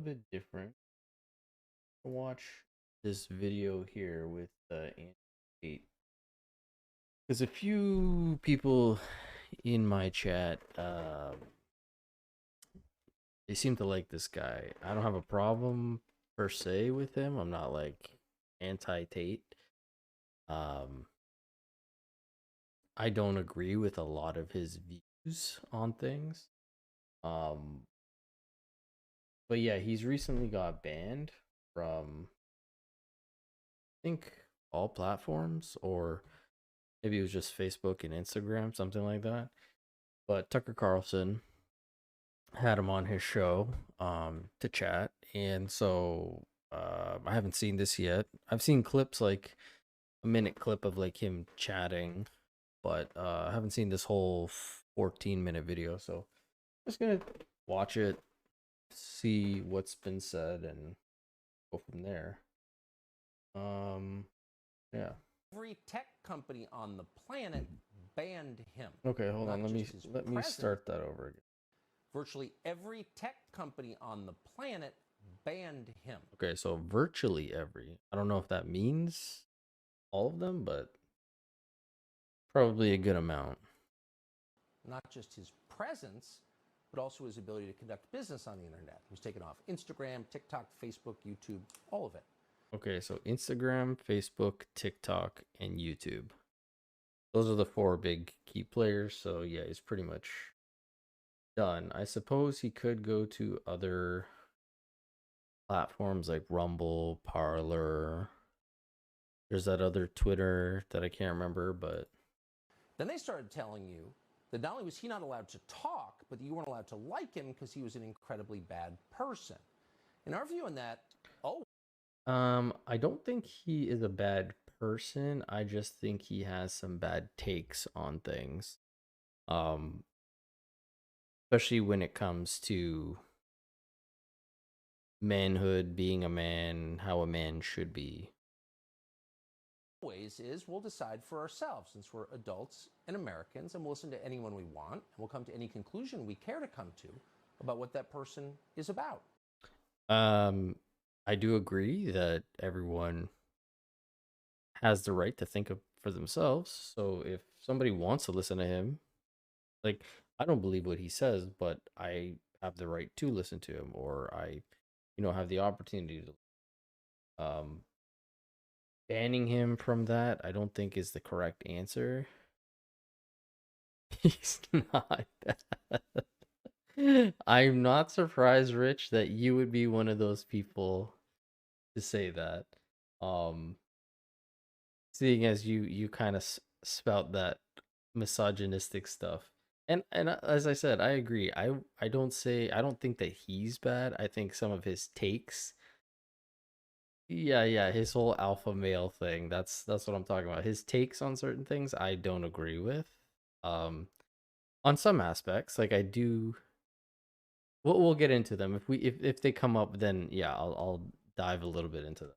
bit different to watch this video here with Tate. Because a few people in my chat, they seem to like this guy. I don't have a problem per se with him. I'm not like anti Tate. Um, I don't agree with a lot of his views on things. Um, but yeah, he's recently got banned from I think all platforms, or maybe it was just Facebook and Instagram, something like that. But Tucker Carlson had him on his show to chat, and so I haven't seen this yet. I've seen clips, like a minute clip of like him chatting, but I haven't seen this whole 14-minute video. So just gonna watch it, see what's been said, and go from there. Um, yeah. Every tech company on the planet banned him. Okay, hold on. Not Let me just his let me president. start that over again. Virtually every tech company on the planet banned him. Okay, so virtually every. I don't know if that means all of them, but probably a good amount. Not just his presence, but also his ability to conduct business on the internet. He was taken off Instagram, TikTok, Facebook, YouTube, all of it. Okay, so Instagram, Facebook, TikTok, and YouTube. Those are the four big key players. So yeah, he's pretty much done. I suppose he could go to other platforms like Rumble, Parlor. There's that other Twitter that I can't remember, but Then they started telling you that not only was he not allowed to talk, but that you weren't allowed to like him because he was an incredibly bad person. In our view on that, oh, I don't think he is a bad person. I just think he has some bad takes on things. Um, Especially when it comes to manhood, being a man, how a man should be. always is we'll decide for ourselves since we're adults and Americans, and we'll listen to anyone we want, and we'll come to any conclusion we care to come to about what that person is about. Um, I do agree that everyone has the right to think of for themselves. So if somebody wants to listen to him, like, I don't believe what he says, but I have the right to listen to him, or I, have the opportunity to. Banning him from that, I don't think is the correct answer. He's not bad. I'm not surprised, Rich, that you would be one of those people to say that. Um, Seeing as you kind of spout that misogynistic stuff. And as I said, I agree. I don't think that he's bad. I think some of his takes, yeah, his whole alpha male thing, that's what I'm talking about. His takes on certain things I don't agree with. Um on some aspects, like I do, we'll get into them. If they come up, then yeah, I'll dive a little bit into them.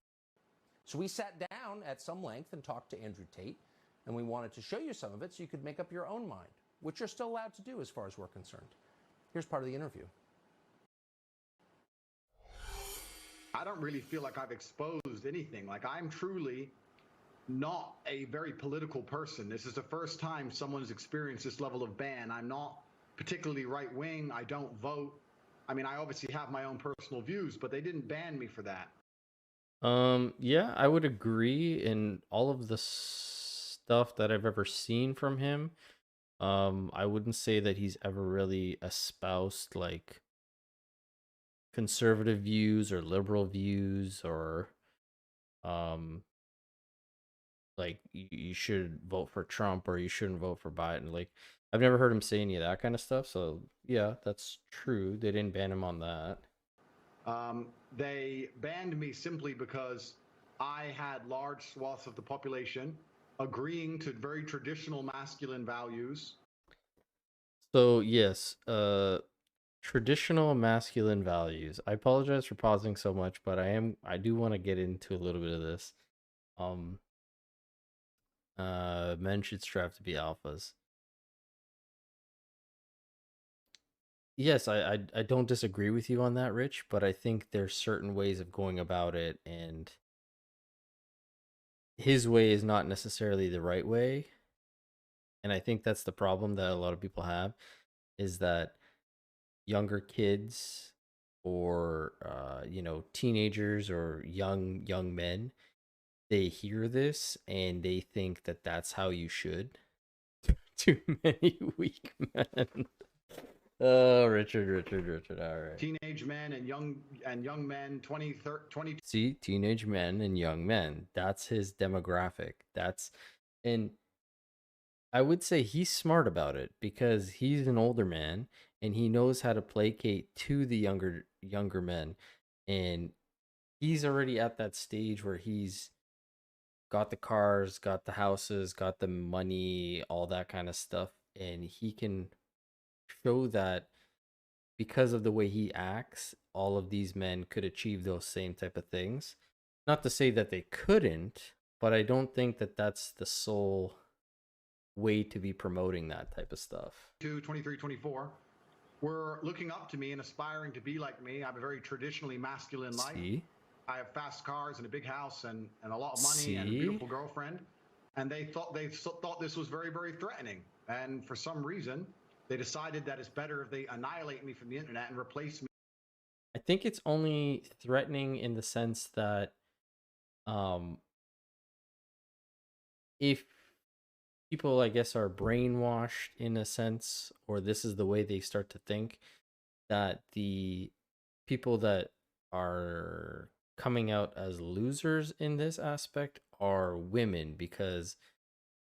So we sat down at some length and talked to Andrew Tate, and we wanted to show you some of it so you could make up your own mind, which you're still allowed to do as far as we're concerned. Here's part of the interview. I don't really feel like I've exposed anything. Like, I'm truly not a very political person. This is the first time someone's experienced this level of ban. I'm not particularly right wing. I don't vote. I mean, I obviously have my own personal views, but they didn't ban me for that. Yeah, I would agree in all of the stuff that I've ever seen from him. I wouldn't say that he's ever really espoused like conservative views or liberal views, or um like you should vote for Trump or you shouldn't vote for Biden. Like, I've never heard him say any of that kind of stuff. So yeah, that's true. They didn't ban him on that. They banned me simply because I had large swaths of the population agreeing to very traditional masculine values. So yes, traditional masculine values. I apologize for pausing so much, but I do want to get into a little bit of this. Um Men should strive to be alphas. yes, I don't disagree with you on that, Rich, but I think there's certain ways of going about it, and his way is not necessarily the right way. And I think that's the problem that a lot of people have, is that younger kids or teenagers or young men, they hear this and they think that that's how you should. Too many weak men. Oh, Richard. All right. Teenage men and young men, 20. See, teenage men and young men. That's his demographic. And I would say he's smart about it because he's an older man and he knows how to placate to the younger men. And he's already at that stage where he's got the cars, got the houses, got the money, all that kind of stuff. And he can show that because of the way he acts, all of these men could achieve those same type of things. Not to say that they couldn't, but I don't think that that's the sole way to be promoting that type of stuff. 23, 24 were looking up to me and aspiring to be like me. I have a very traditionally masculine life. See? I have fast cars and a big house and a lot of money See? and a beautiful girlfriend. And they thought this was very, very threatening. And for some reason, they decided that it's better if they annihilate me from the internet and replace me. I think it's only threatening in the sense that um if people, I guess, are brainwashed in a sense, or this is the way they start to think, that the people that are coming out as losers in this aspect are women, because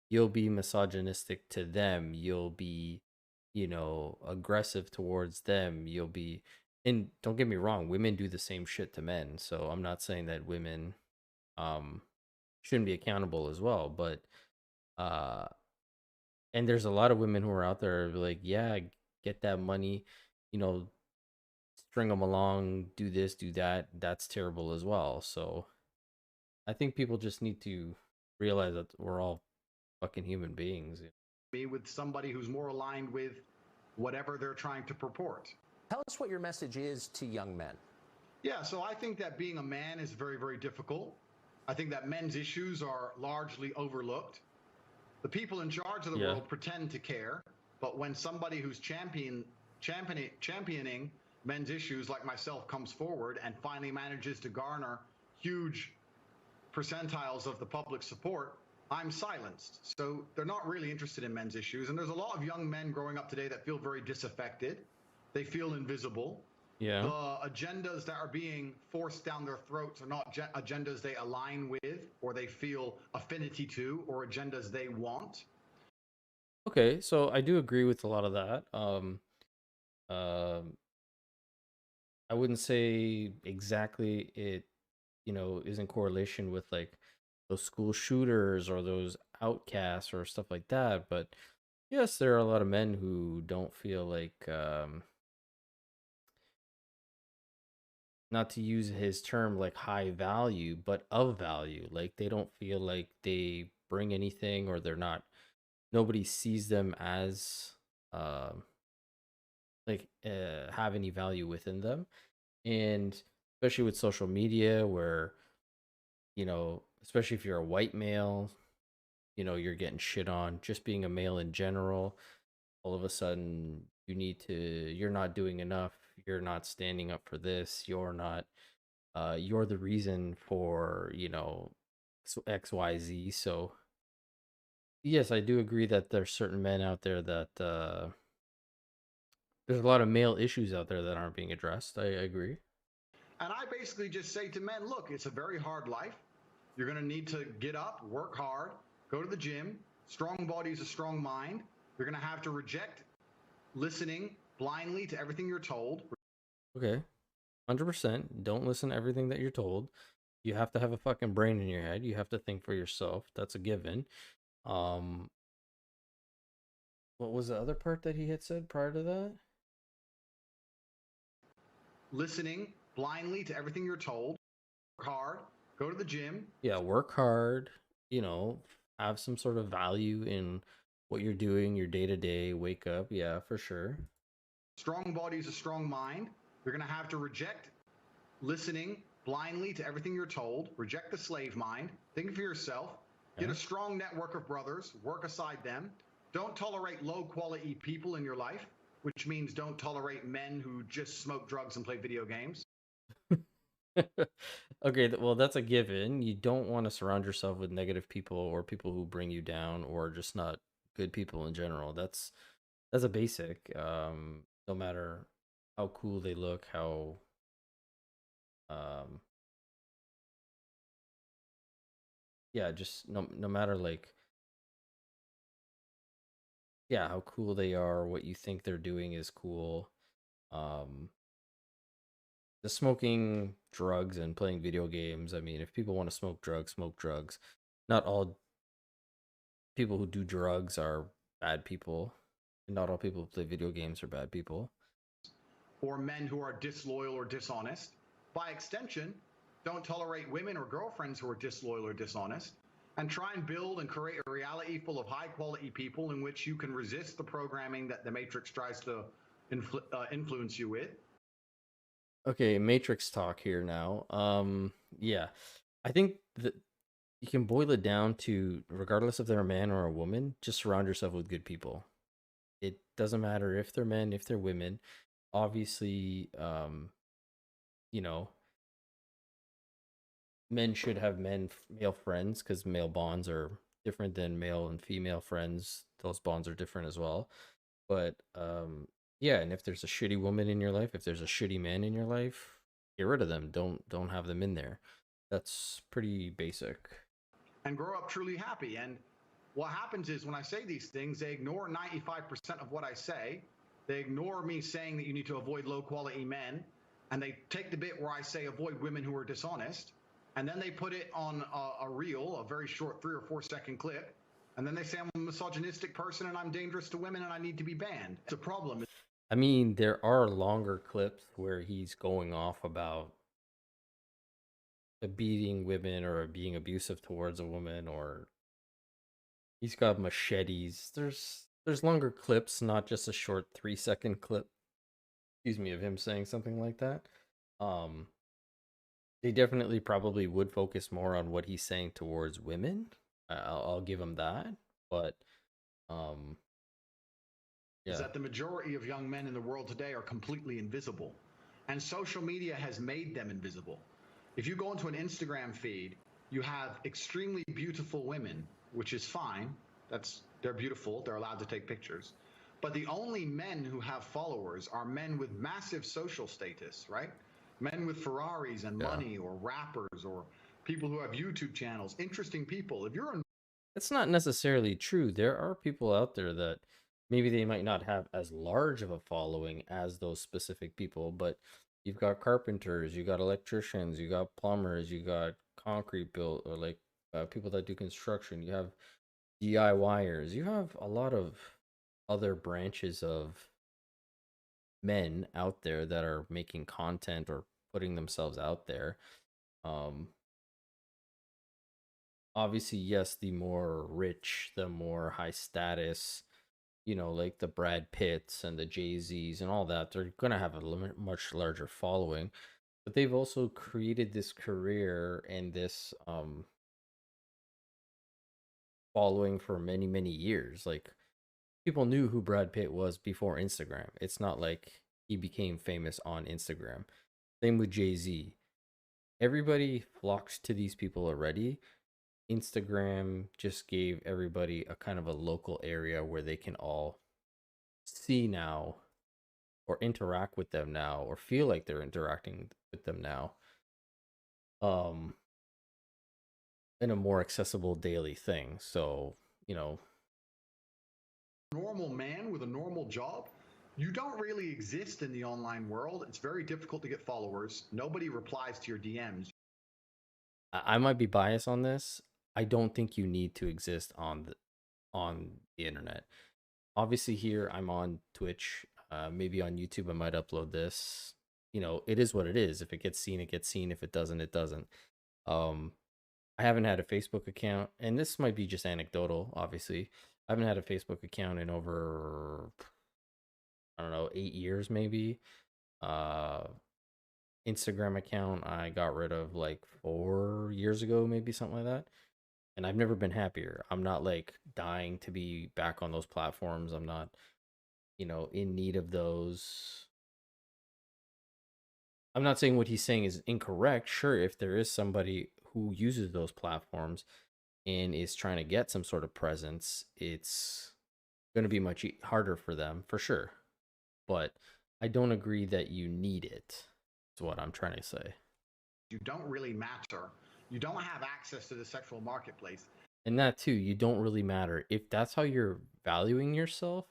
you'll be misogynistic to them, you'll be, aggressive towards them, you'll be, and don't get me wrong, women do the same shit to men, so I'm not saying that women um shouldn't be accountable as well, but uh and there's a lot of women who are out there like, yeah, get that money, you know, string them along, do this, do that. That's terrible as well. So I think people just need to realize that we're all fucking human beings. Me with somebody who's more aligned with whatever they're trying to purport. Tell us what your message is to young men. Yeah, so I think that being a man is very, very difficult. I think that men's issues are largely overlooked. The people in charge of the world pretend to care, but when somebody who's championing men's issues like myself comes forward and finally manages to garner huge percentiles of the public support, I'm silenced. So they're not really interested in men's issues. And there's a lot of young men growing up today that feel very disaffected. They feel invisible. Yeah. The agendas that are being forced down their throats are not agendas they align with or they feel affinity to or agendas they want. Okay, so I do agree with a lot of that. I wouldn't say exactly it, is in correlation with like those school shooters or those outcasts or stuff like that, but yes, there are a lot of men who don't feel like not to use his term, like high value, but of value. Like they don't feel like they bring anything, or nobody sees them as have any value within them. And especially with social media, where, especially if you're a white male, you're getting shit on just being a male in general. All of a sudden, you're not doing enough. You're not standing up for this. You're the reason for, XYZ. So, yes, I do agree that there's certain men out there that, there's a lot of male issues out there that aren't being addressed. I agree. And I basically just say to men, look, it's a very hard life. You're going to need to get up, work hard, go to the gym. Strong body is a strong mind. You're going to have to reject listening blindly to everything you're told. Okay. 100%. Don't listen to everything that you're told. You have to have a fucking brain in your head. You have to think for yourself. That's a given. What was the other part that he had said prior to that? Listening blindly to everything you're told. Work hard, go to the gym. Yeah, work hard, have some sort of value in what you're doing, your day to day, wake up. Yeah, for sure. Strong body is a strong mind. You're going to have to reject listening blindly to everything you're told, reject the slave mind, think for yourself, get a strong network of brothers, work aside them. Don't tolerate low quality people in your life, which means don't tolerate men who just smoke drugs and play video games. Okay, well, that's a given. You don't want to surround yourself with negative people or people who bring you down or just not good people in general. That's a basic. No matter how cool they look, how um yeah, just no matter like yeah, how cool they are, what you think they're doing is cool. Um the smoking drugs and playing video games, I mean, if people want to smoke drugs, smoke drugs. Not all people who do drugs are bad people. And not all people who play video games are bad people. Or men who are disloyal or dishonest. By extension, don't tolerate women or girlfriends who are disloyal or dishonest. And try and build and create a reality full of high quality people in which you can resist the programming that the Matrix tries to influence you with. Okay, Matrix talk here now. Yeah. I think that you can boil it down to, regardless if they're a man or a woman, just surround yourself with good people. It doesn't matter if they're men, if they're women. Obviously, you know, men should have male friends because male bonds are different than male and female friends. Those bonds are different as well. But yeah, and if there's a shitty woman in your life, if there's a shitty man in your life, get rid of them. Don't have them in there. That's pretty basic. And grow up truly happy. And what happens is when I say these things, they ignore 95% of what I say. They ignore me saying that you need to avoid low quality men. And they take the bit where I say avoid women who are dishonest. And then they put it on a reel, a very short 3 or 4 second clip. And then they say I'm a misogynistic person and I'm dangerous to women and I need to be banned. It's a problem. I mean, there are longer clips where he's going off about beating women or being abusive towards a woman, or he's got machetes. There's longer clips, not just a short 3 second clip, excuse me, of him saying something like that. Um they definitely probably would focus more on what he's saying towards women. I'll give him that, but um Is yeah. that the majority of young men in the world today are completely invisible. And social media has made them invisible. If you go into an Instagram feed, you have extremely beautiful women, which is fine. They're beautiful, they're allowed to take pictures. But the only men who have followers are men with massive social status, right? Men with Ferraris and Yeah. money, or rappers, or people who have YouTube channels, interesting people. If you're a It's not necessarily true. There are people out there that maybe they might not have as large of a following as those specific people, but you've got carpenters, you got electricians, you got plumbers, you got concrete built, or like people that do construction, you have DIYers, you have a lot of other branches of men out there that are making content or putting themselves out there. Um, Obviously, yes, the more rich, the more high status, like the Brad Pitts and the Jay-Z's and all that, they're going to have a much larger following. But they've also created this career and this following for many, many years. Like, people knew who Brad Pitt was before Instagram. It's not like he became famous on Instagram. Same with Jay-Z. Everybody flocks to these people already. Instagram just gave everybody a kind of a local area where they can all see now or interact with them now or feel like they're interacting with them now um in a more accessible daily thing. So, normal man with a normal job, you don't really exist in the online world. It's very difficult to get followers. Nobody replies to your DMs. I might be biased on this. I don't think you need to exist on the internet. Obviously, here I'm on Twitch, maybe on YouTube I might upload this. It is what it is. If it gets seen, it gets seen. If it doesn't, it doesn't. um I haven't had a Facebook account, and this might be just anecdotal, obviously. I haven't had a Facebook account in over, I don't know, 8 years maybe. Uh, Instagram account I got rid of like 4 years ago, maybe something like that. And I've never been happier. I'm not like dying to be back on those platforms. I'm not, in need of those. I'm not saying what he's saying is incorrect. Sure, if there is somebody who uses those platforms and is trying to get some sort of presence, it's going to be much harder for them for sure. But I don't agree that you need it. Is what I'm trying to say. You don't really matter. You don't have access to the sexual marketplace. And that too, you don't really matter. If that's how you're valuing yourself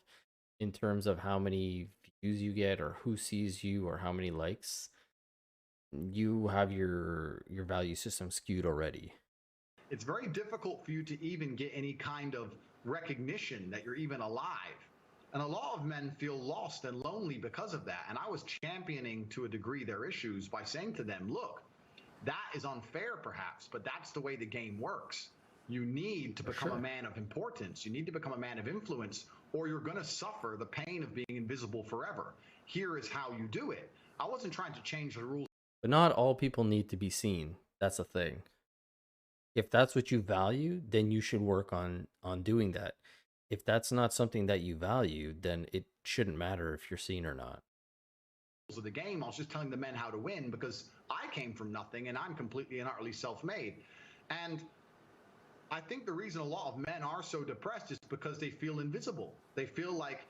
in terms of how many views you get or who sees you or how many likes, you have your value system skewed already. It's very difficult for you to even get any kind of recognition that you're even alive. And a lot of men feel lost and lonely because of that. And I was championing to a degree their issues by saying to them, look, that is unfair perhaps, but that's the way the game works. You need to become a man of importance. You need to become a man of influence, or you're going to suffer the pain of being invisible forever. Here is how you do it. I wasn't trying to change the rules. But not all people need to be seen. That's the thing. If that's what you value, then you should work on doing that. If that's not something that you value, then it shouldn't matter if you're seen or not. Of the game, I was just telling the men how to win because I came from nothing and I'm completely and utterly self-made. And I think the reason a lot of men are so depressed is because they feel invisible. They feel like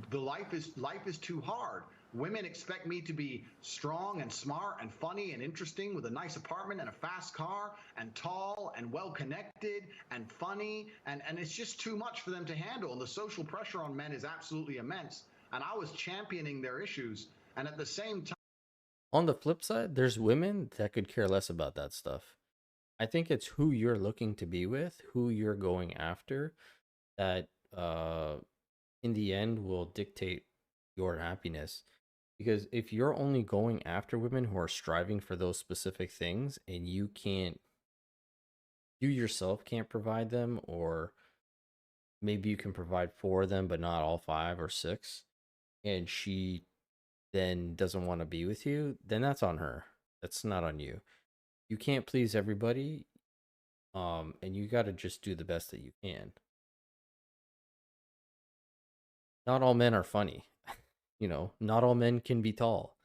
the life is too hard. Women expect me to be strong and smart and funny and interesting with a nice apartment and a fast car and tall and well connected and funny, and it's just too much for them to handle. And the social pressure on men is absolutely immense. And I was championing their issues, and at the same time, on the flip side, there's women that could care less about that stuff. I think it's who you're looking to be with, who you're going after, that in the end will dictate your happiness. Because if you're only going after women who are striving for those specific things and you yourself can't provide them, or maybe you can provide for them but not all five or six, and she then doesn't want to be with you, then that's on her. That's not on you. You can't please everybody, and you got to just do the best that you can. Not all men are funny. Not all men can be tall.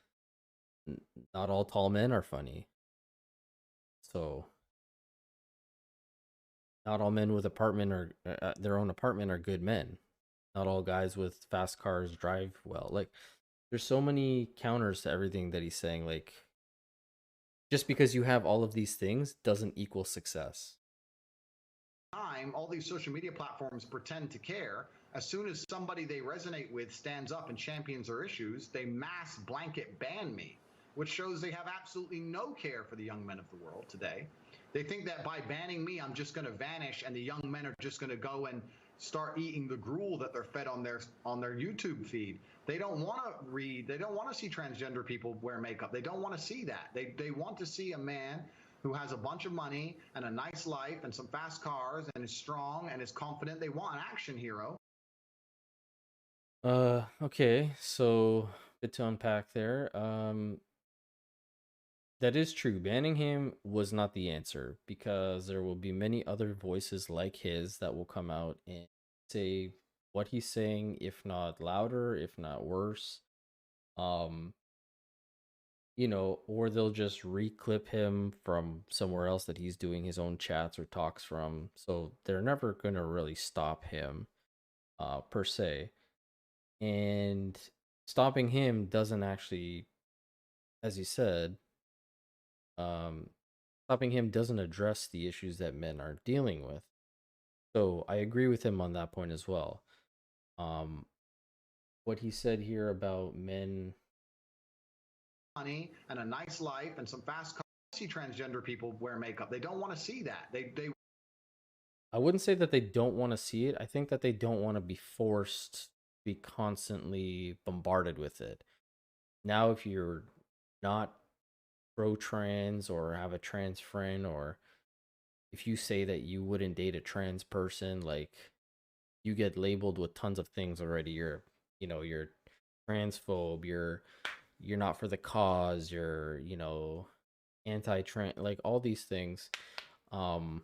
Not all tall men are funny. So not all men with their own apartment are good men. Not all guys with fast cars drive well. Like, there's so many counters to everything that he's saying. Like, just because you have all of these things doesn't equal success. All these social media platforms pretend to care. As soon as somebody they resonate with stands up and champions their issues, they mass blanket ban me, which shows they have absolutely no care for the young men of the world today. They think that by banning me, I'm just going to vanish and the young men are just going to go and start eating the gruel that they're fed on their YouTube feed. They don't want to read. They don't want to see transgender people wear makeup. They don't want to see that. They want to see a man who has a bunch of money and a nice life and some fast cars and is strong and is confident. They want an action hero. Okay, so a bit to unpack there. That is true. Banning him was not the answer, because there will be many other voices like his that will come out and say what he's saying, if not louder, if not worse. Or they'll just reclip him from somewhere else that he's doing his own chats or talks from. So they're never going to really stop him, per se. And stopping him doesn't actually, as you said, stopping him doesn't address the issues that men are dealing with. So I agree with him on that point as well. What he said here about men, money and a nice life and some fast cars. See transgender people wear makeup. They don't want to see that. I wouldn't say that they don't want to see it. I think that they don't want to be forced to be constantly bombarded with it. Now, if you're not pro trans or have a trans friend, or if you say that you wouldn't date a trans person, like, you get labeled with tons of things already. You're transphobe, you're not for the cause, you're, you know, anti-trans, like all these things. Um,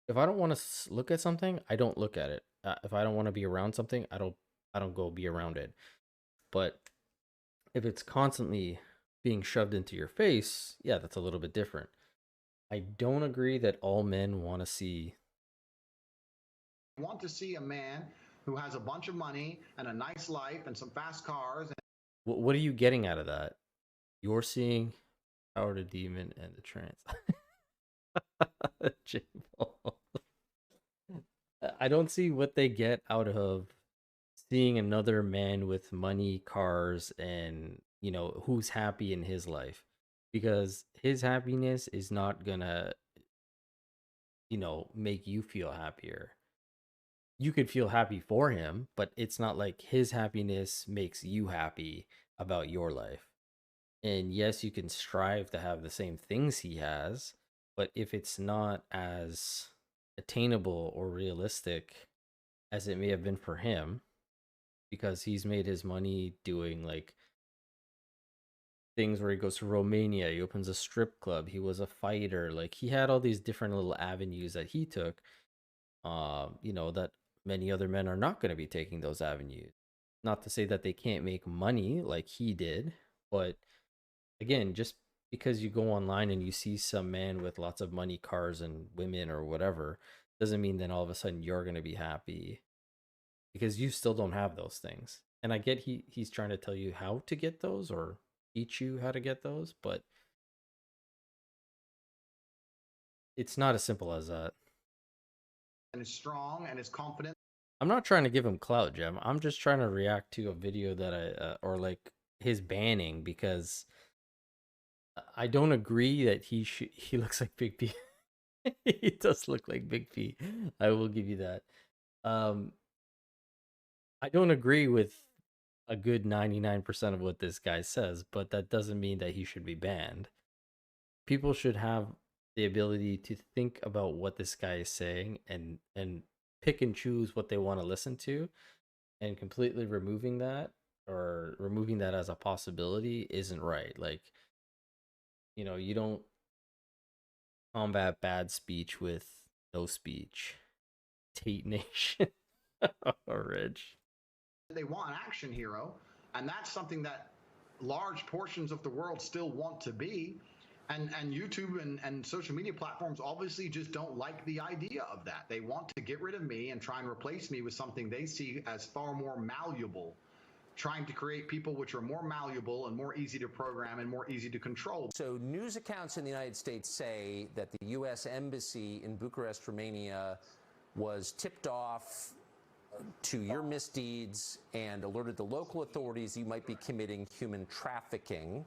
if I don't want to look at something, I don't look at it. If I don't want to be around something, I don't go be around it. But if it's constantly being shoved into your face, yeah, that's a little bit different. I don't agree that all men want to see. I want to see a man who has a bunch of money and a nice life and some fast cars. What are you getting out of that? You're seeing Power to Demon and the Trance. J Paul. I don't see what they get out of seeing another man with money, cars, and, you know, who's happy in his life, because his happiness is not gonna, you know, make you feel happier. You could feel happy for him, but it's not like his happiness makes you happy about your life. And yes, you can strive to have the same things he has, but if it's not as attainable or realistic as it may have been for him, because he's made his money doing like things where he goes to Romania, he opens a strip club, he was a fighter, like he had all these different little avenues that he took, you know, that many other men are not going to be taking those avenues. Not to say that they can't make money like he did, but again, just because you go online and you see some man with lots of money, cars, and women or whatever, doesn't mean then all of a sudden you're going to be happy, because you still don't have those things. And I get he's trying to tell you how to get those or teach you how to get those, but it's not as simple as that. And is strong and is confident. I'm not trying to give him clout, Jim. I'm just trying to react to a video that I or like his banning, because I don't agree that he looks like Big P. He does look like Big P. I will give you that. Um, I don't agree with a good 99% of what this guy says, but that doesn't mean that he should be banned. People should have the ability to think about what this guy is saying and pick and choose what they want to listen to, and completely removing that or removing that as a possibility isn't right. Like, you know, you don't combat bad speech with no speech. Tate Nation. Oh, Rich. They want an action hero, and that's something that large portions of the world still want to be. And YouTube and social media platforms obviously just don't like the idea of that. They want to get rid of me and try and replace me with something they see as far more malleable, trying to create people which are more malleable and more easy to program and more easy to control. So news accounts in the United States say that the U.S. Embassy in Bucharest, Romania, was tipped off to your misdeeds and alerted the local authorities you might be committing human trafficking.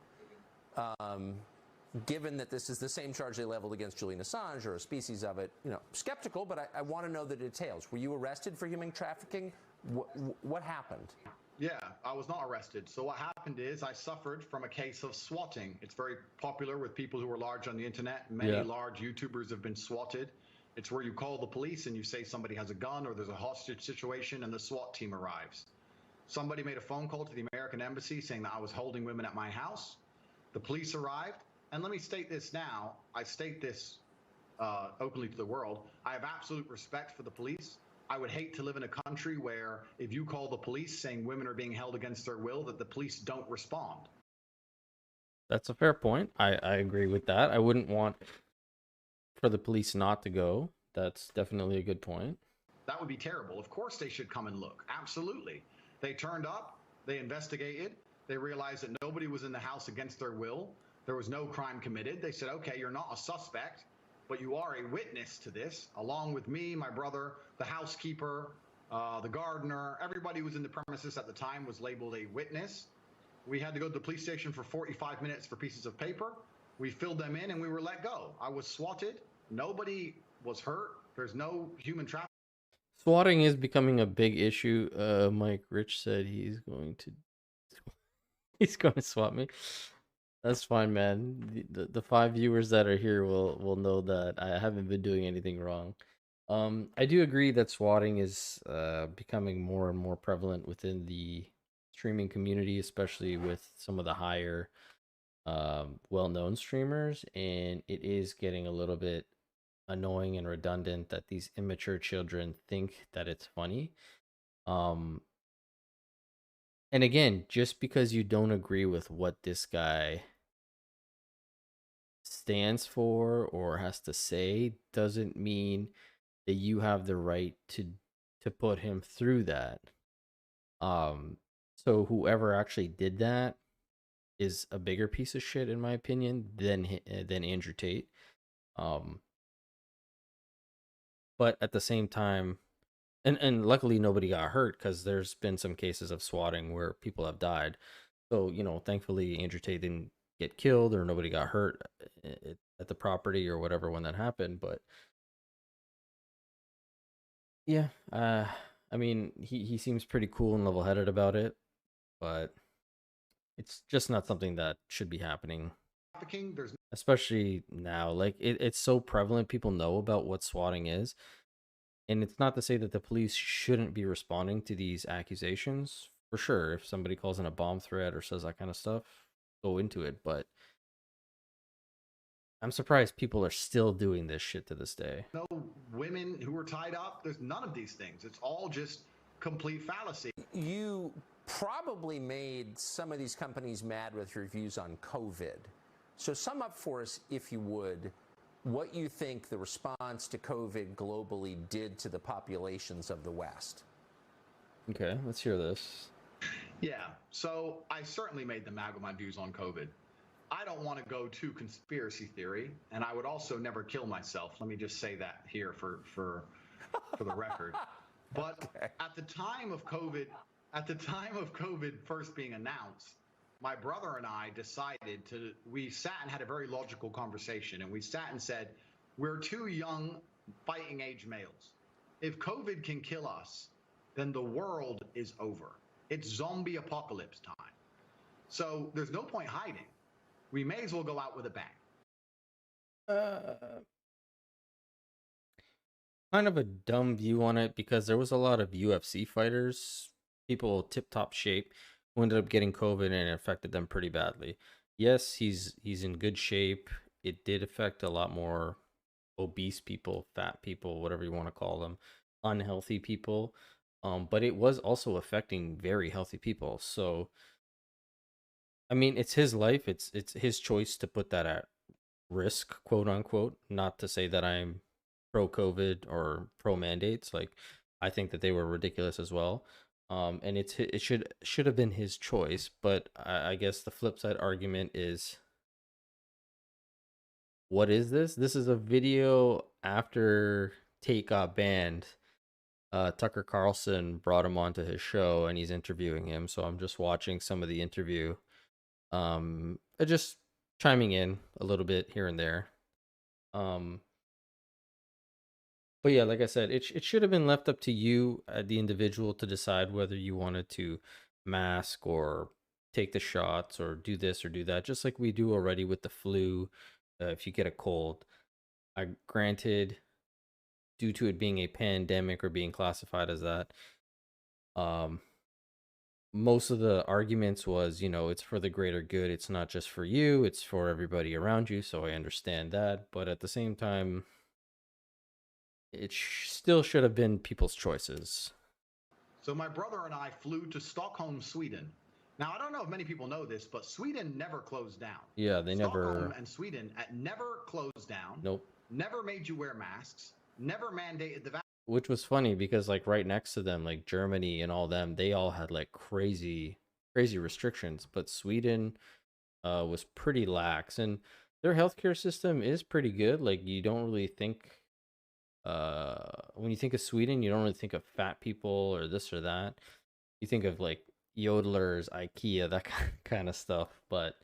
Given that this is the same charge they leveled against Julian Assange, or a species of it, you know, skeptical, but I want to know the details. Were you arrested for human trafficking? What happened? Yeah, I was not arrested. So what happened is I suffered from a case of swatting. It's very popular with people who are large on the internet. Many large YouTubers have been swatted. It's where you call the police and you say somebody has a gun or there's a hostage situation, and the SWAT team arrives. Somebody made a phone call to the American embassy saying that I was holding women at my house. The police arrived. And let me state this now. I state this openly to the world. I have absolute respect for the police. I would hate to live in a country where if you call the police saying women are being held against their will, that the police don't respond. That's a fair point. I agree with that. I wouldn't want for the police not to go. That's definitely a good point. That would be terrible. Of course they should come and look. Absolutely. They turned up, they investigated, they realized that nobody was in the house against their will. There was no crime committed. They said, okay, you're not a suspect, but you are a witness to this, along with me, my brother, the housekeeper, the gardener. Everybody who was in the premises at the time was labeled a witness. We had to go to the police station for 45 minutes for pieces of paper. We filled them in and we were let go. I was swatted. Nobody was hurt. There's no human trafficking. Swatting is becoming a big issue. Mike Rich said he's going to swat me. That's fine, man. The 5 viewers that are here will know that I haven't been doing anything wrong. I do agree that swatting is becoming more and more prevalent within the streaming community, especially with some of the higher well-known streamers, and it is getting a little bit annoying and redundant that these immature children think that it's funny. Um, and again, just because you don't agree with what this guy stands for or has to say doesn't mean that you have the right to put him through that. Um, so whoever actually did that is a bigger piece of shit in my opinion than Andrew Tate. Um, but at the same time, and luckily nobody got hurt because there's been some cases of swatting where people have died. So thankfully Andrew Tate didn't get killed or nobody got hurt at the property or whatever when that happened. But yeah, I mean he seems pretty cool and level headed about it, but it's just not something that should be happening. Especially now, like it's so prevalent. People know about what swatting is. And it's not to say that the police shouldn't be responding to these accusations. For sure, if somebody calls in a bomb threat or says that kind of stuff, go into it. But I'm surprised people are still doing this shit to this day. No women who were tied up. There's none of these things. It's all just complete fallacy. You probably made some of these companies mad with your views on COVID. So sum up for us, if you would, what you think the response to COVID globally did to the populations of the West. Okay, let's hear this. Yeah, so I certainly made them mad with my views on COVID. I don't want to go to conspiracy theory, and I would also never kill myself. Let me just say that here for the record. But okay. At the time of COVID first being announced, my brother and I we sat and had a very logical conversation, and we sat and said, we're two young fighting age males. If COVID can kill us, then the world is over. It's zombie apocalypse time. So there's no point hiding. We may as well go out with a bang. Kind of a dumb view on it because there was a lot of UFC fighters, people tip-top shape, who ended up getting COVID and it affected them pretty badly. Yes, he's in good shape. It did affect a lot more obese people, fat people, whatever you want to call them, unhealthy people. But it was also affecting very healthy people. So, I mean, it's his life. It's his choice to put that at risk, quote unquote. Not to say that I'm pro COVID or pro mandates. Like, I think that they were ridiculous as well. And it should have been his choice. But I guess the flip side argument is, what is this? This is a video after Tate got banned. Tucker Carlson brought him onto his show and he's interviewing him. So I'm just watching some of the interview. Just chiming in a little bit here and there. But yeah, like I said, it should have been left up to you, the individual, to decide whether you wanted to mask or take the shots or do this or do that, just like we do already with the flu. If you get a cold, granted, due to it being a pandemic or being classified as that, most of the arguments was, it's for the greater good. It's not just for you, it's for everybody around you. So I understand that. But at the same time, it still should have been people's choices. So my brother and I flew to Stockholm, Sweden. Now, I don't know if many people know this, but Sweden never closed down. Yeah, Stockholm and Sweden never closed down. Nope. Never made you wear masks. Never mandated the vaccine. Which was funny because, like, right next to them, like Germany and all them, they all had like crazy restrictions. But Sweden was pretty lax, and their healthcare system is pretty good. Like, you don't really think, when you think of Sweden, you don't really think of fat people or this or that. You think of like yodelers, IKEA, that kind of stuff. But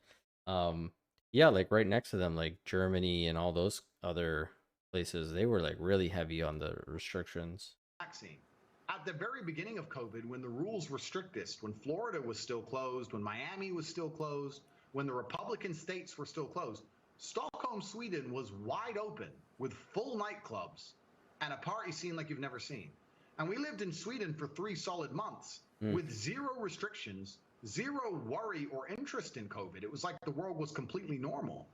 yeah, like right next to them, like Germany and all those other places, they were like really heavy on the restrictions. Vaccine. At the very beginning of COVID, when the rules were strictest, when Florida was still closed, when Miami was still closed, when the Republican states were still closed, Stockholm, Sweden was wide open with full nightclubs and a party scene like you've never seen. And we lived in Sweden for 3 solid months. with zero restrictions, zero worry or interest in COVID. It was like the world was completely normal.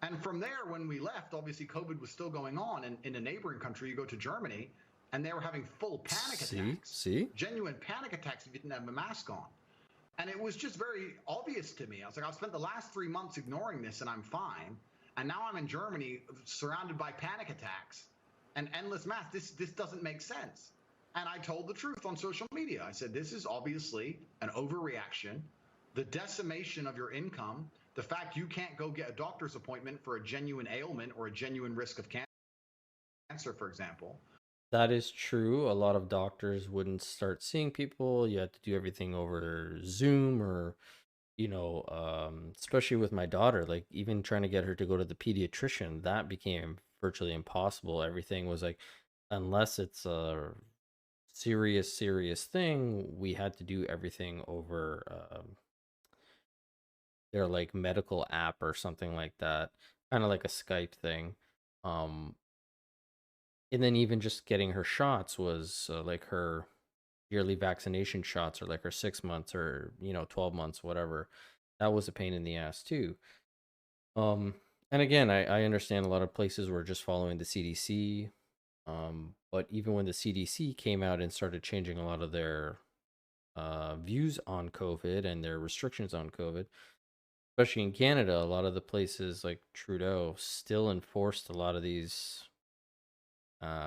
And from there, when we left, obviously COVID was still going on. And in a neighboring country, you go to Germany, and they were having full panic attacks, genuine panic attacks if you didn't have a mask on. And it was just very obvious to me. I was like, I've spent the last 3 months ignoring this, and I'm fine. And now I'm in Germany, surrounded by panic attacks and endless masks. This doesn't make sense. And I told the truth on social media. I said, this is obviously an overreaction, the decimation of your income, the fact you can't go get a doctor's appointment for a genuine ailment or a genuine risk of cancer, for example. That is true. A lot of doctors wouldn't start seeing people. You had to do everything over Zoom or, especially with my daughter, like even trying to get her to go to the pediatrician, that became virtually impossible. Everything was like, unless it's a serious thing, we had to do everything over their like medical app or something like that, kind of like a Skype thing. And then even just getting her shots was like her yearly vaccination shots, or like her 6 months or 12 months, whatever. That was a pain in the ass too. And again, I understand a lot of places were just following the CDC. But even when the CDC came out and started changing a lot of their views on COVID and their restrictions on COVID, especially in Canada, a lot of the places like Trudeau still enforced a lot of these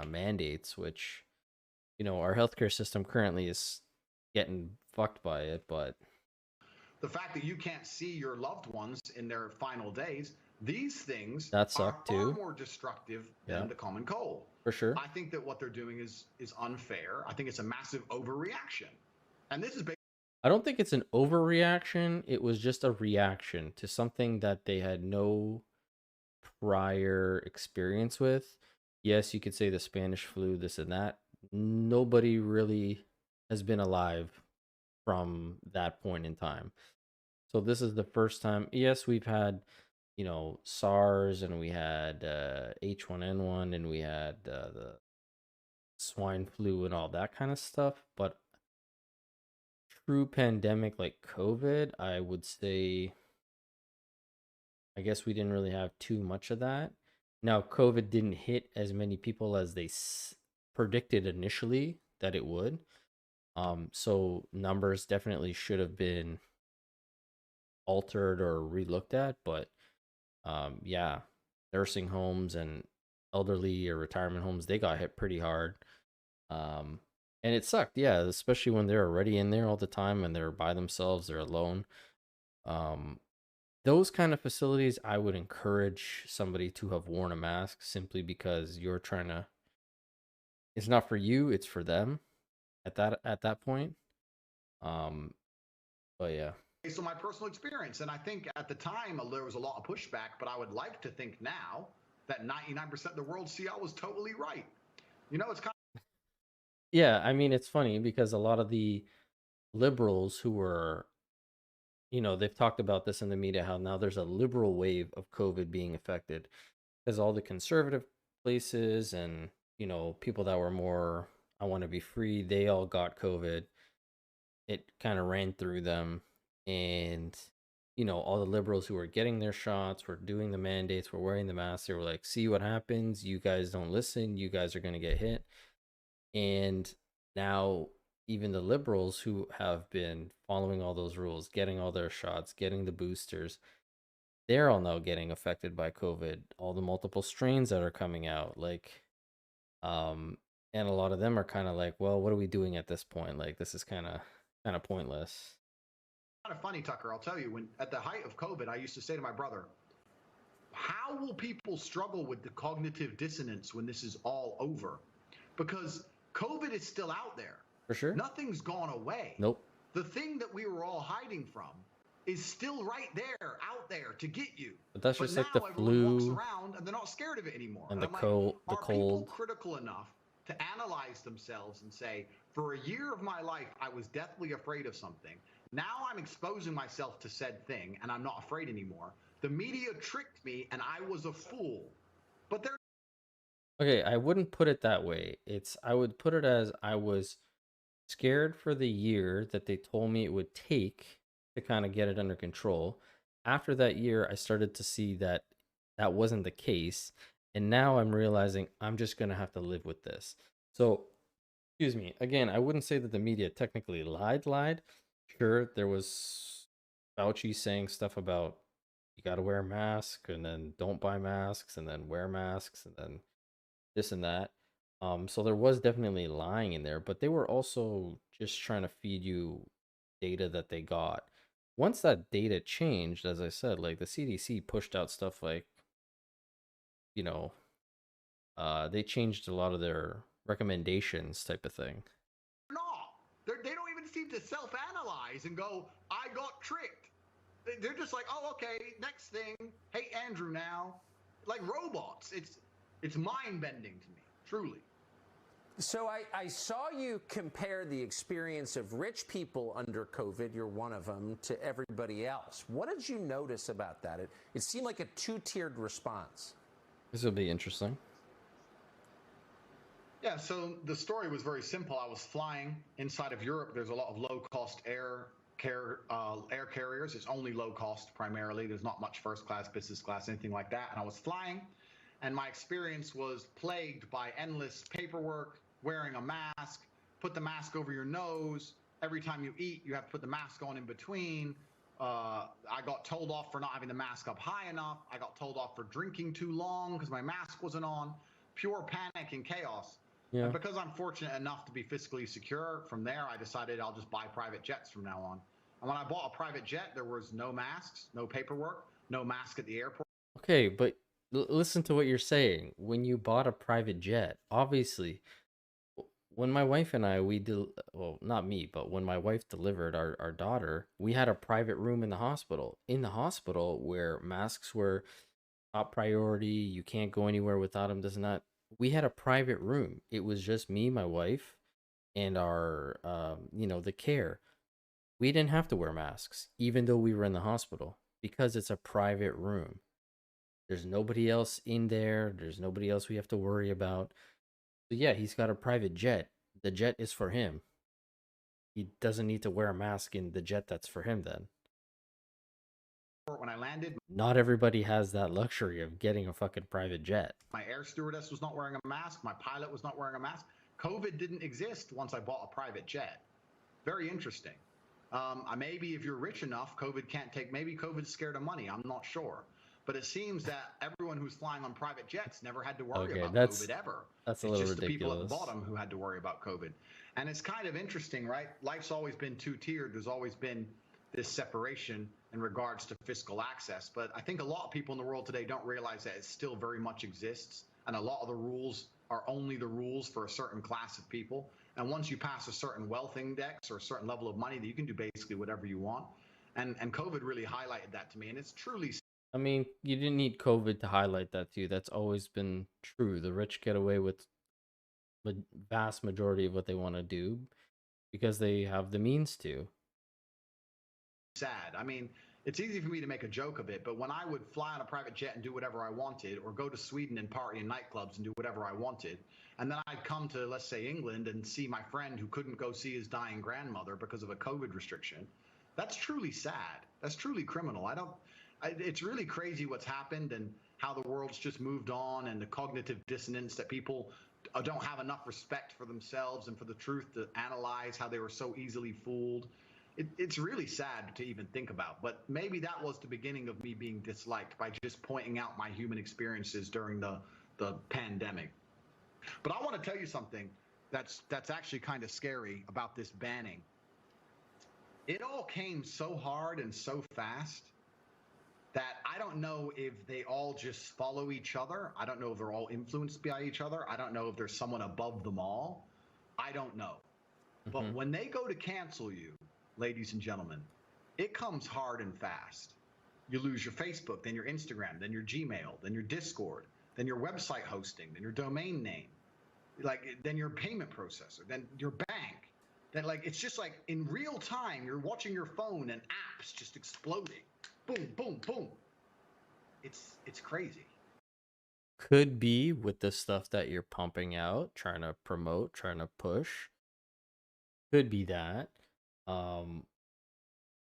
mandates, which, our healthcare system currently is getting fucked by it. But the fact that you can't see your loved ones in their final days, these things that are sucked far too. more destructive than the common cold. For sure. I think that what they're doing is unfair. I think it's a massive overreaction. And this is I don't think it's an overreaction. It was just a reaction to something that they had no prior experience with. Yes, you could say the Spanish flu, this and that. Nobody really has been alive from that point in time. So this is the first time. Yes, we've had, SARS, and we had H1N1, and we had the swine flu and all that kind of stuff. But true pandemic like COVID, I would say, I guess we didn't really have too much of that. Now, COVID didn't hit as many people as they predicted initially that it would. So numbers definitely should have been altered or relooked at. But yeah, nursing homes and elderly or retirement homes, they got hit pretty hard. And it sucked, yeah, especially when they're already in there all the time and they're by themselves, they're alone. Those kind of facilities, I would encourage somebody to have worn a mask, simply because you're trying to, it's not for you, it's for them at that point. But yeah. Based on my personal experience, and I think at the time there was a lot of pushback, but I would like to think now that 99% of the world see I was totally right. It's kind of... Yeah, I mean, it's funny because a lot of the liberals who were, they've talked about this in the media, how now there's a liberal wave of COVID being affected, because all the conservative places and, people that were more, I want to be free, they all got COVID. It kind of ran through them. And, all the liberals who were getting their shots, were doing the mandates, were wearing the masks, they were like, see what happens. You guys don't listen. You guys are going to get hit. And now even the liberals who have been following all those rules, getting all their shots, getting the boosters, they're all now getting affected by COVID, all the multiple strains that are coming out. Like, and a lot of them are kind of like, well, what are we doing at this point? Like, this is kind of pointless. Kind of funny, Tucker. I'll tell you, when at the height of COVID, I used to say to my brother, how will people struggle with the cognitive dissonance when this is all over? Because COVID is still out there. For sure. Nothing's gone away. Nope. The thing that we were all hiding from is still right there, out there to get you. But that's just like the flu. Walks flu around and they're not scared of it anymore. And the like, cold. Are people critical enough to analyze themselves and say, for a year of my life, I was deathly afraid of something. Now I'm exposing myself to said thing, and I'm not afraid anymore. The media tricked me, and I was a fool. But they're... Okay, I wouldn't put it that way. I would put it as I was scared for the year that they told me it would take to kind of get it under control. After that year, I started to see that that wasn't the case. And now I'm realizing I'm just going to have to live with this. So, excuse me. Again, I wouldn't say that the media technically lied. Sure, there was Fauci saying stuff about you got to wear a mask and then don't buy masks and then wear masks and then this and that. So there was definitely lying in there, but they were also just trying to feed you data that they got. Once that data changed, as I said, like the CDC pushed out stuff like, you know, they changed a lot of their recommendations type of thing. Not. They don't even seem to self-analyze and go, I got tricked. They're just like, oh, okay, next thing. Hey, Andrew now. Like robots. It's mind-bending to me, truly. So I saw you compare the experience of rich people under COVID, you're one of them, to everybody else. What did you notice about that? It seemed like a two-tiered response. This will be interesting. Yeah, so the story was very simple. I was flying inside of Europe. There's a lot of low-cost air carriers. It's only low cost primarily. There's not much first class, business class, anything like that. And I was flying, and my experience was plagued by endless paperwork, wearing a mask, put the mask over your nose. Every time you eat, you have to put the mask on in between. I got told off for not having the mask up high enough. I got told off for drinking too long because my mask wasn't on. Pure panic and chaos. Yeah. And because I'm fortunate enough to be fiscally secure, from there I decided I'll just buy private jets from now on. And when I bought a private jet, there was no masks, no paperwork, no mask at the airport. Okay, but listen to what you're saying. When you bought a private jet, obviously, when my wife and I, well, not me, but when my wife delivered our daughter, we had a private room in the hospital. In the hospital where masks were top priority, you can't go anywhere without them, does not. We had a private room. It was just me, my wife, and our, the care. We didn't have to wear masks, even though we were in the hospital, because it's a private room. There's nobody else in there. There's nobody else we have to worry about. So yeah, he's got a private jet. The jet is for him. He doesn't need to wear a mask in the jet that's for him then. When I landed, not everybody has that luxury of getting a fucking private jet. My air stewardess was not wearing a mask. My pilot was not wearing a mask. COVID didn't exist once I bought a private jet. Very interesting. Maybe if you're rich enough, COVID can't take, maybe COVID's scared of money. I'm not sure. But it seems that everyone who's flying on private jets never had to worry about COVID ever. That's a it's little just ridiculous. The people at the bottom who had to worry about COVID. And it's kind of interesting, right? Life's always been two-tiered. There's always been this separation in regards to fiscal access. But I think a lot of people in the world today don't realize that it still very much exists. And a lot of the rules are only the rules for a certain class of people. And once you pass a certain wealth index or a certain level of money, that you can do basically whatever you want. And COVID really highlighted that to me. And it's truly... I mean, you didn't need COVID to highlight that to you. That's always been true. The rich get away with the vast majority of what they want to do because they have the means to. Sad. I mean, it's easy for me to make a joke of it, but when I would fly on a private jet and do whatever I wanted, or go to Sweden and party in nightclubs and do whatever I wanted, and then I'd come to, let's say, England and see my friend who couldn't go see his dying grandmother because of a COVID restriction, that's truly sad. That's truly criminal. It's really crazy what's happened and how the world's just moved on, and the cognitive dissonance that people don't have enough respect for themselves and for the truth to analyze how they were so easily fooled. It's really sad to even think about, but maybe that was the beginning of me being disliked, by just pointing out my human experiences during the pandemic. But I want to tell you something that's actually kind of scary about this banning. It all came so hard and so fast that I don't know if they all just follow each other. I don't know if they're all influenced by each other. I don't know if there's someone above them all. I don't know. But when they go to cancel you, ladies and gentlemen, it comes hard and fast. You lose your Facebook, then your Instagram, then your Gmail, then your Discord, then your website hosting, then your domain name, then your payment processor, then your bank. Then it's just like in real time, you're watching your phone and apps just exploding. Boom, boom, boom. It's crazy. Could be with the stuff that you're pumping out, trying to promote, trying to push. could be that. Um,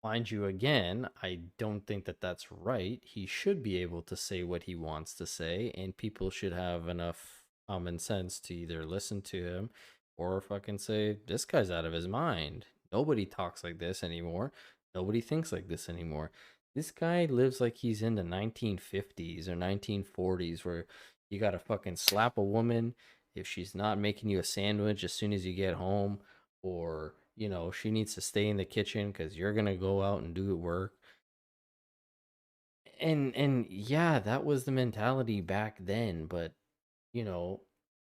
Mind you, again, I don't think that that's right. He should be able to say what he wants to say, and people should have enough common sense to either listen to him or fucking say, this guy's out of his mind. Nobody talks like this anymore. Nobody thinks like this anymore. This guy lives like he's in the 1950s or 1940s where you gotta fucking slap a woman if she's not making you a sandwich as soon as you get home, or she needs to stay in the kitchen because you're gonna go out and do work. And yeah, that was the mentality back then, but you know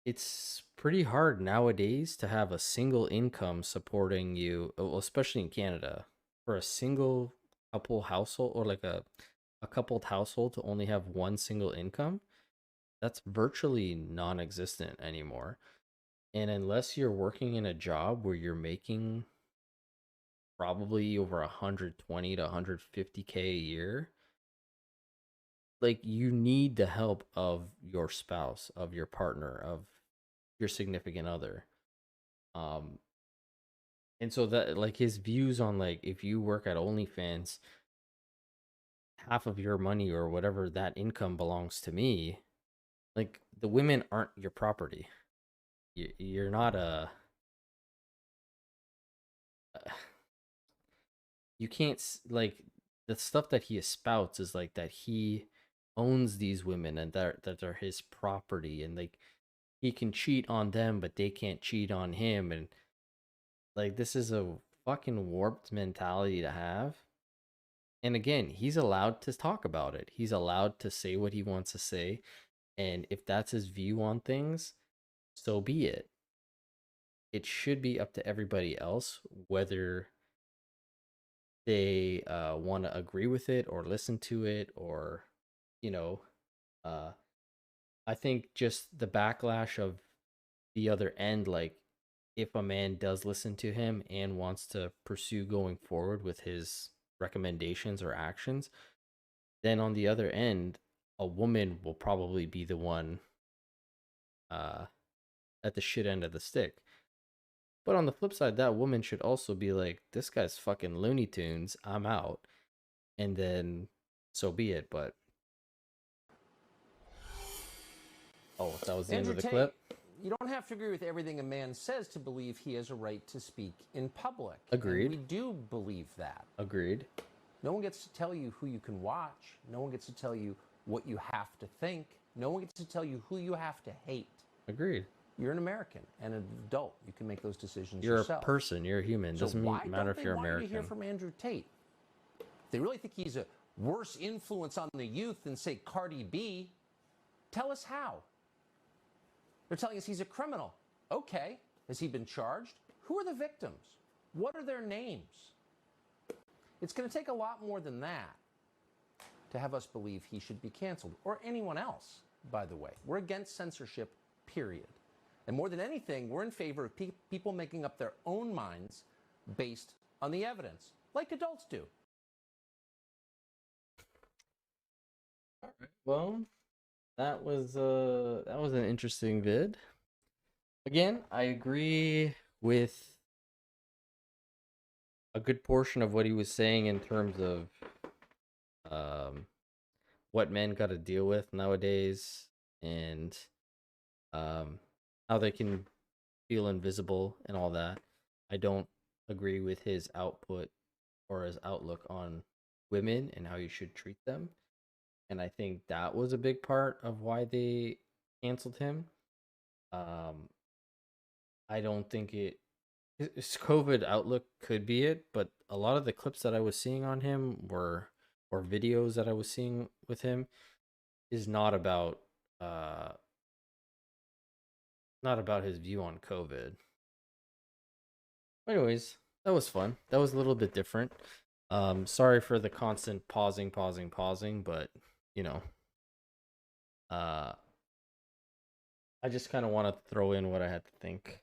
it's pretty hard nowadays to have a single income supporting you, well, especially in Canada, for a single couple household, or like a coupled household, to only have one single income. That's virtually non-existent anymore. And unless you're working in a job where you're making probably over 120 to 150K a year, like, you need the help of your spouse, of your partner, of your significant other. um and so that, like, his views on, like, if you work at OnlyFans, half of your money or whatever that income belongs to me. Like, the women aren't your property. You're not a you can't like, the stuff that he espouts is like that he owns these women and that they're his property, and like he can cheat on them but they can't cheat on him. And like, this is a fucking warped mentality to have. And again, he's allowed to talk about it, he's allowed to say what he wants to say, and if that's his view on things, so be it. It should be up to everybody else whether they want to agree with it or listen to it, or you know uh I think just the backlash of the other end, like, if a man does listen to him and wants to pursue going forward with his recommendations or actions, then on the other end, a woman will probably be the one uh at the shit end of the stick. But on the flip side, that woman should also be like, this guy's fucking Looney Tunes, I'm out. And then so be it. But oh, that was the end Andrew of the Tate, clip. you don't have to agree with everything a man says to believe he has a right to speak in public. Agreed. And we do believe that. Agreed. No one gets to tell you who you can watch. No one gets to tell you what you have to think. No one gets to tell you who you have to hate. Agreed. You're an American and an adult. You can make those decisions You're yourself. a person. You're a human. So Doesn't matter if you're why don't they want American. you to hear from Andrew Tate? If they really think he's a worse influence on the youth than, say, Cardi B, tell us how. They're telling us he's a criminal. Okay. Has he been charged? Who are the victims? What are their names? It's going to take a lot more than that to have us believe he should be canceled, or anyone else, by the way. We're against censorship, period. And more than anything, we're in favor of people making up their own minds based on the evidence, like adults do. All right. Well, that was an interesting vid. Again, I agree with a good portion of what he was saying in terms of what men got to deal with nowadays, and how they can feel invisible and all that. I don't agree with his output or his outlook on women and how you should treat them. And I think that was a big part of why they canceled him. I don't think his COVID outlook could be it, but a lot of the clips that I was seeing on him or videos that I was seeing with him is not about his view on COVID. Anyways, that was fun. That was a little bit different. Sorry for the constant pausing, but I just kind of want to throw in what I had to think.